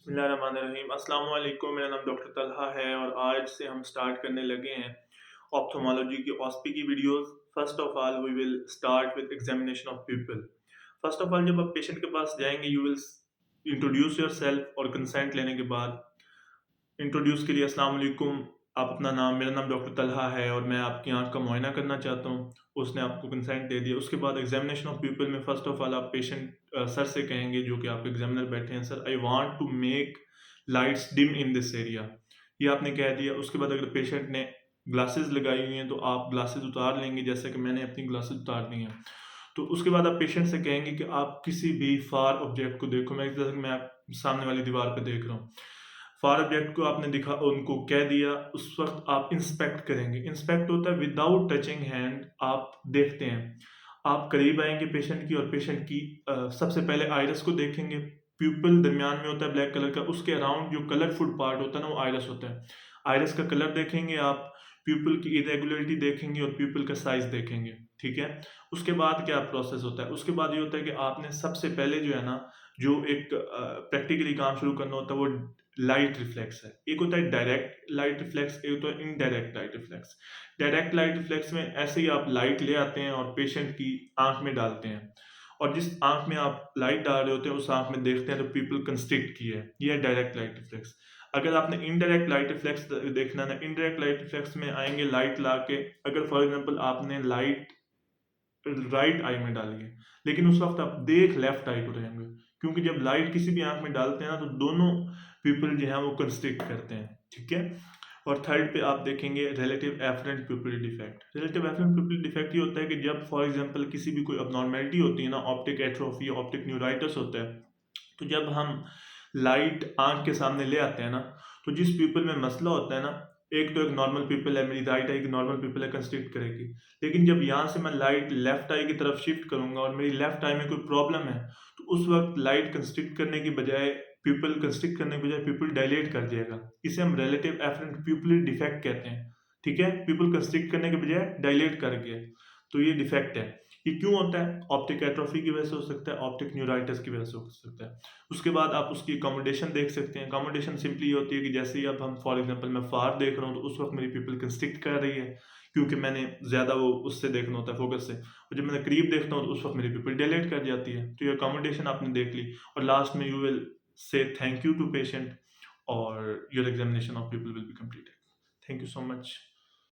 बिस्मिल्लाहिर्रहमानिर्रहीम। अस्सलाम वालेकुम। मेरा नाम डॉक्टर तलहा है और आज से हम स्टार्ट करने लगे हैं ऑप्थेमोलॉजी की ऑस्पी की videos. First of all we will start with examination of pupil. First of all जब आप पेशेंट के पास जाएंगे यू विल इंट्रोड्यूस योरसेल्फ और कंसेंट लेने के बाद इंट्रोड्यूस के लिए अस्सलाम वालेकुम, आप अपना नाम, मेरा नाम डॉक्टर तलहा है और मैं आपकी आंख का मुआयना करना चाहता हूँ। उसने आपको कंसेंट दे दिया। उसके बाद एग्जामिनेशन ऑफ पीपल में फर्स्ट ऑफ ऑल आप पेशेंट सर से कहेंगे, जो कि आपके एग्जामिनर बैठे हैं, sir I want to make lights dim in this area. ये आपने कह दिया। उसके बाद अगर पेशेंट ने ग्लासेस लगाई हुई हैं तो आप ग्लासेस उतार लेंगे, जैसे कि मैंने अपनी ग्लासेस उतार दी हैं। तो उसके बाद आप पेशेंट से कहेंगे कि आप किसी भी फार ऑब्जेक्ट को देखो। मैं आप सामने वाली दीवार पे देख रहा हूँ। फार ऑब्जेक्ट को आपने दिखा, उनको कह दिया। उस वक्त आप इंस्पेक्ट करेंगे। इंस्पेक्ट होता है विदाउट टचिंग हैंड, आप देखते हैं। आप करीब आएंगे पेशेंट की और पेशेंट की सबसे पहले आइरस को देखेंगे। प्यूपल दरमियान में होता है ब्लैक कलर का, उसके अराउंड जो कलरफुल पार्ट होता है ना वो आइरस होता है। आइरस का कलर देखेंगे आप, प्यूपल की इरेगुलरिटी देखेंगे और प्यूपल का साइज देखेंगे। ठीक है। उसके बाद क्या प्रोसेस होता है? उसके बाद ये होता है कि आपने सबसे पहले जो है ना, जो एक प्रैक्टिकली काम शुरू करना होता है वो लाइट रिफ्लेक्स है। एक होता है डायरेक्ट लाइट रिफ्लेक्स, एक होता है indirect light reflex. Direct light reflex में ऐसे ही आप लाइट ले आते हैं और पेशेंट की आंख में डालते हैं, और जिस आंख में आप लाइट डाल रहे होते हैं उस आंख में देखते हैं तो पीपल कंस्ट्रिक्ट की है। ये है डायरेक्ट लाइट रिफ्लेक्स। अगर आपने इनडायरेक्ट लाइट रिफ्लेक्स देखना है ना, इनडायरेक्ट लाइट रिफ्लेक्स में आएंगे लाइट ला के। अगर फॉर एग्जांपल आपने लाइट राइट आई में डाली है, लेकिन उस वक्त आप देख लेफ्ट आई को रहे होंगे, क्योंकि जब लाइट किसी भी आंख में डालते हैं ना तो दोनों पीपल जो है वो कंस्ट्रिक्ट करते हैं। ठीक है। और थर्ड पे आप देखेंगे relative afferent pupil defect. Relative afferent pupil defect ये होता है कि जब फॉर एग्जांपल किसी भी कोई अबनॉर्मेलिटी होती है ना, ऑप्टिक एट्रोफी, ऑप्टिक न्यूराइटिस होता है, तो जब हम लाइट आंख के सामने ले आते हैं ना, तो जिस पीपल में मसला होता है ना, एक तो एक नॉर्मल पीपल है, मेरी राइट आई की नॉर्मल पीपल है, कंस्ट्रिक्ट करेगी। लेकिन जब यहाँ से मैं लाइट लेफ्ट आई की तरफ शिफ्ट करूंगा और मेरी लेफ्ट आई में कोई प्रॉब्लम है, तो उस वक्त लाइट कंस्ट्रिक्ट करने की बजाय, पीपल कंस्ट्रिक्ट करने की बजाय पीपल डायलेट कर जाएगा। इसे हम रिलेटिव एफरेंट पिupil डिफेक्ट कहते हैं। ठीक है। पीपल कंस्ट्रिक्ट करने के बजाय डायलेट कर गया, तो ये डिफेक्ट है। ये क्यों होता है? ऑप्टिक एट्रोफी की वजह से हो सकता है, ऑप्टिक न्यूराइटिस की वजह से हो सकता है। उसके बाद आप उसकी अकोमोडेशन देख सकते हैं। अकोमोडेशन सिंपली ये होती है कि जैसे ही अब हम फॉर एग्जांपल मैं फार देख रहा हूँ तो उस वक्त मेरी पीपल कंस्ट्रिक्ट कर रही है, क्योंकि मैंने ज़्यादा वो उससे देखना होता है, फोकस से। और जब मैं करीब देखता हूँ तो उस वक्त मेरी पीपल डायलेट कर जाती है। तो ये अकोमोडेशन आपने देख ली, और लास्ट में you will say thank you to patient और your examination of people will be completed. Thank you so much.